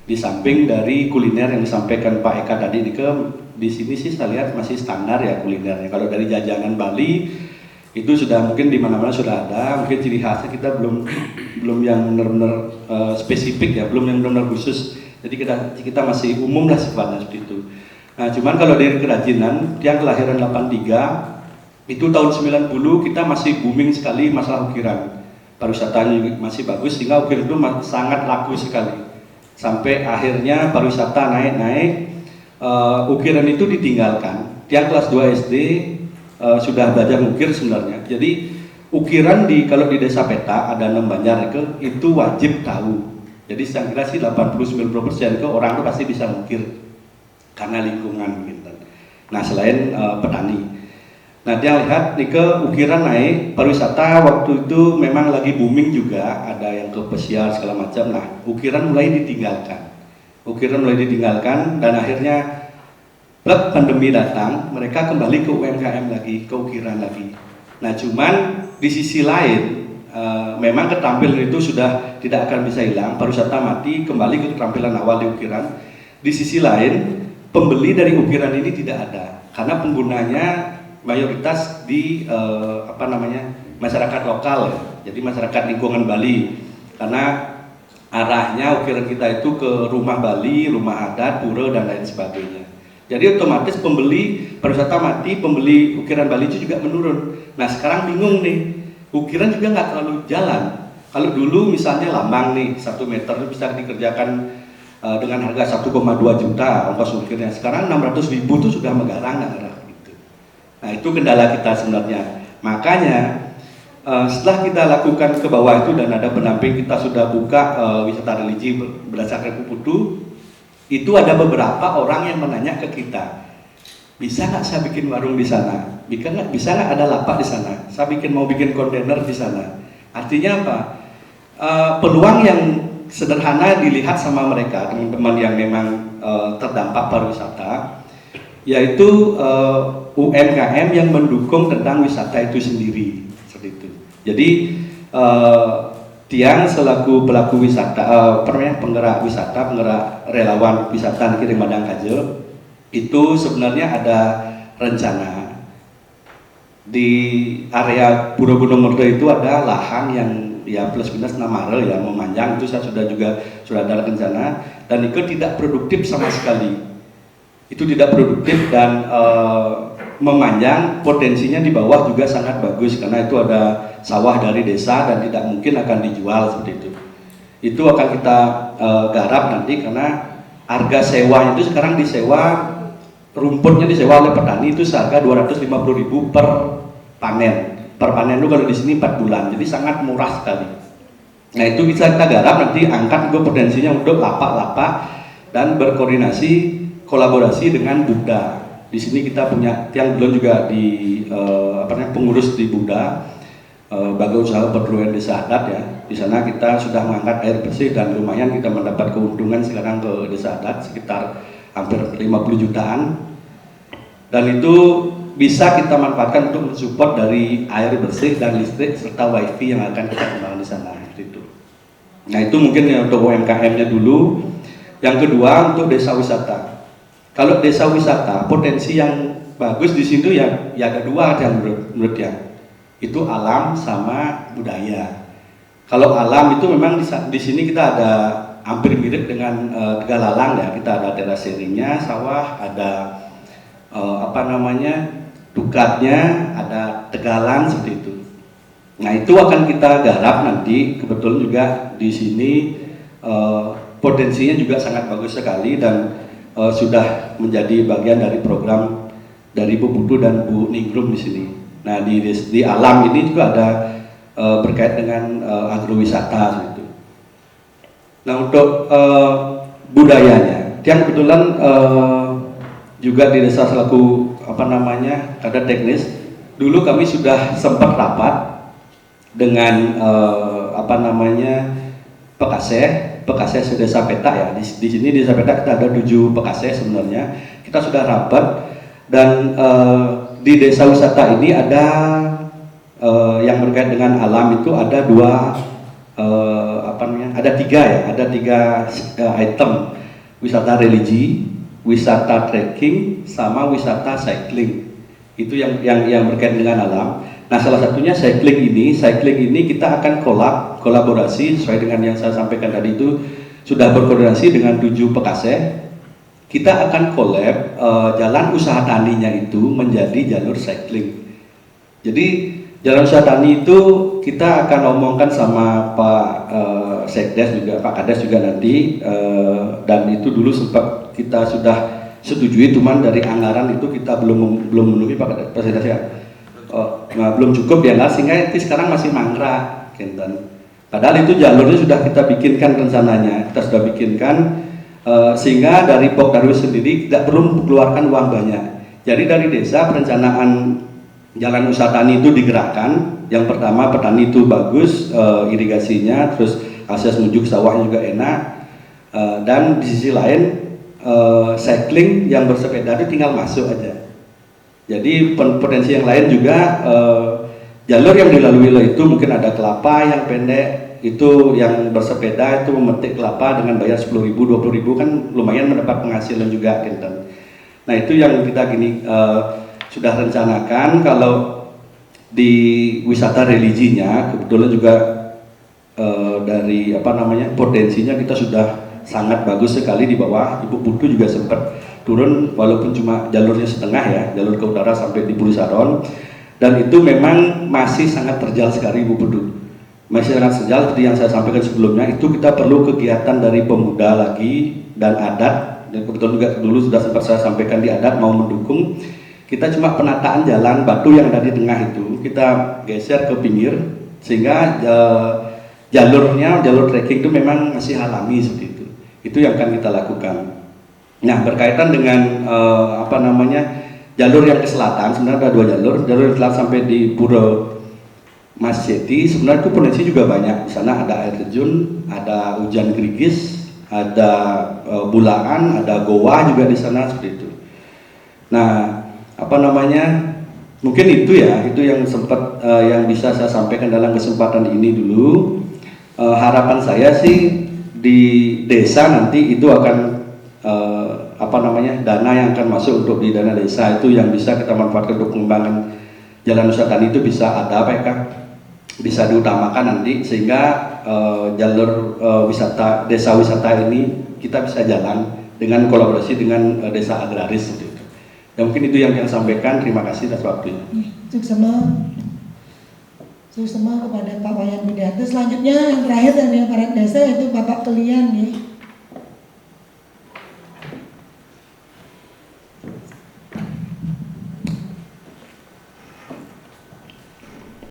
Di samping dari kuliner yang disampaikan Pak Eka tadi, di sini sih saya lihat masih standar ya kulinernya. Kalau dari jajanan Bali itu sudah mungkin di mana-mana sudah ada, mungkin ciri khasnya kita belum yang benar-benar spesifik ya, belum yang benar-benar khusus. Jadi kita masih umum lah sifatnya seperti itu. Nah, cuman kalau dari kerajinan yang kelahiran 83 itu tahun 90 kita masih booming sekali masalah ukiran. Pariwisatanya masih bagus sehingga ukiran itu sangat laku sekali. Sampai akhirnya pariwisata naik-naik, ukiran itu ditinggalkan. Yang kelas 2 SD sudah belajar ukir sebenarnya. Jadi ukiran kalau di Desa Peta ada 6 Banjar itu wajib tahu. Jadi saya kira sih 80-90% ke orang itu pasti bisa ukir karena lingkungan gitu. Nah, selain petani. Nah, dia lihat ukiran naik, pariwisata waktu itu memang lagi booming juga, ada yang ke pesiar segala macam. Nah, ukiran mulai ditinggalkan. Dan akhirnya pandemi datang, mereka kembali ke UMKM lagi, ke ukiran lagi. Nah, cuman di sisi lain memang keterampilan itu sudah tidak akan bisa hilang, pariwisata mati, kembali ke keterampilan awal di ukiran. Di sisi lain, pembeli dari ukiran ini tidak ada, karena penggunanya mayoritas di masyarakat lokal ya. Jadi masyarakat lingkungan Bali, karena arahnya ukiran kita itu ke rumah Bali, rumah adat, pura dan lain sebagainya. Jadi otomatis pembeli pariwisata mati, pembeli ukiran Bali itu juga menurun. Nah, sekarang bingung nih, ukiran juga nggak terlalu jalan. Kalau dulu misalnya lambang nih 1 meter bisa dikerjakan dengan harga 1,2 juta ongkos ukirnya. Sekarang 600.000 itu sudah menggarang gitu. Nah, itu kendala kita sebenarnya. Makanya setelah kita lakukan ke bawah itu dan ada pendamping, kita sudah buka wisata religi berdasarkan Kuputu. Itu ada beberapa orang yang menanya ke kita, bisa nggak saya bikin warung di sana? Bisa nggak ada lapak di sana? Saya mau bikin kontainer di sana. Artinya apa? Peluang yang sederhana dilihat sama mereka, teman-teman yang memang terdampak pariwisata, yaitu UMKM yang mendukung tentang wisata itu sendiri, seperti itu. Jadi Tiang selaku pelaku wisata, penggerak wisata, penggerak relawan wisata Kiring Madang Kajo, itu sebenarnya ada rencana di area Pura Gunung Merto itu ada lahan yang ya plus minus 6 are ya memanjang, itu saya sudah ada rencana, dan itu tidak produktif sama sekali. Itu tidak produktif dan memanjang, potensinya di bawah juga sangat bagus karena itu ada sawah dari desa dan tidak mungkin akan dijual seperti itu. Itu akan kita garap nanti karena harga sewanya itu sekarang disewa, rumputnya disewa oleh petani itu seharga 250.000 per panen. Per panen itu kalau di sini 4 bulan, jadi sangat murah sekali. Nah, itu bisa kita garap nanti, angkat juga potensinya untuk lapak-lapak dan berkoordinasi kolaborasi dengan Buddha. Di sini kita punya Tiang belum juga di pengurus di Buddha, Bagai Usaha Perturuan Desa Adat ya. Di sana kita sudah mengangkat air bersih dan lumayan kita mendapat keuntungan sekarang ke Desa Adat sekitar hampir 50 jutaan. Dan itu bisa kita manfaatkan untuk mensupport dari air bersih dan listrik serta wifi yang akan kita kembangkan di sana itu. Nah, itu mungkin ya untuk UMKM-nya dulu. Yang kedua untuk desa wisata. Kalau desa wisata potensi yang bagus di situ ya ada dua yang menurut ya. Itu alam sama budaya. Kalau alam itu memang di sini kita ada hampir mirip dengan Tegalalang ya. Kita ada teraserinya, sawah, ada dukatnya, ada tegalan seperti itu. Nah, itu akan kita garap nanti. Kebetulan juga di sini potensinya juga sangat bagus sekali dan sudah menjadi bagian dari program dari Bu Putu dan Bu Ningrum di sini. Nah, di alam ini juga ada berkait dengan agrowisata gitu. Nah, untuk budayanya, yang kebetulan juga di desa selaku ada teknis. Dulu kami sudah sempat rapat dengan Pekaseh Desa Peta ya. Di sini di Desa Peta kita ada 7 Pekaseh sebenarnya. Kita sudah rapat dan di desa wisata ini ada yang berkait dengan alam itu ada 2 apa namanya, ada tiga item: wisata religi, wisata trekking, sama wisata cycling. Itu yang berkaitan dengan alam. Nah, salah satunya cycling ini kita akan kolaborasi sesuai dengan yang saya sampaikan tadi, itu sudah berkoordinasi dengan 7 Pekaseh. Kita akan collab jalan usaha taninya itu menjadi jalur cycling. Jadi jalan usaha tani itu kita akan omongkan sama Pak Sekdes juga, Pak Kades juga nanti, dan itu dulu sempat kita sudah setujui, cuman dari anggaran itu kita belum memenuhi Pak Sekdes ya. Belum cukup ya, sehingga itu sekarang masih mangkrak, Kenten. Padahal itu jalurnya sudah kita bikinkan rencananya, sehingga dari Pokdarwis sendiri tidak perlu mengeluarkan uang banyak. Jadi dari desa perencanaan jalan usaha tani itu digerakkan. Yang pertama, petani itu bagus irigasinya, terus akses menuju sawahnya juga enak, dan di sisi lain cycling yang bersepeda itu tinggal masuk aja. Jadi potensi yang lain juga, jalur yang dilalui itu mungkin ada kelapa yang pendek, itu yang bersepeda itu memetik kelapa dengan bayar 10.000, 20.000 kan lumayan mendapat penghasilan juga, Kenten. Nah, itu yang kita sudah rencanakan. Kalau di wisata religinya kebetulan juga dari potensinya kita sudah sangat bagus sekali. Di bawah Ibu Putu juga sempat turun, walaupun cuma jalurnya setengah ya, jalur ke utara sampai di Bulu Saron, dan itu memang masih sangat terjal sekali, Ibu Putu. Masih sangat terjal seperti yang saya sampaikan sebelumnya. Itu kita perlu kegiatan dari pemuda lagi dan adat, dan kebetulan juga dulu sudah sempat saya sampaikan di adat mau mendukung. Kita cuma penataan jalan batu yang ada di tengah itu kita geser ke pinggir, sehingga jalur trekking itu memang masih alami seperti itu. Itu yang akan kita lakukan. Nah, berkaitan dengan jalur yang ke selatan, sebenarnya ada 2 jalur. Jalur yang selatan sampai di Pura Mas Jeti, sebenarnya itu potensi juga banyak. Di sana ada air terjun, ada hujan gerigis, ada bulaan, ada goa juga di sana seperti itu. Nah, mungkin itu ya, itu yang sempat yang bisa saya sampaikan dalam kesempatan ini dulu. Harapan saya sih di desa nanti itu akan dana yang akan masuk untuk di dana desa itu yang bisa kita manfaatkan untuk pengembangan jalan usaha tani itu bisa ada bisa diutamakan nanti, sehingga jalur desa wisata ini kita bisa jalan dengan kolaborasi dengan desa agraris seperti itu. Ya, mungkin itu yang saya sampaikan. Terima kasih atas waktunya. Sukses kepada Pak Wayan Widianto. Selanjutnya yang terakhir dari aparat desa yaitu Bapak Kelian nih.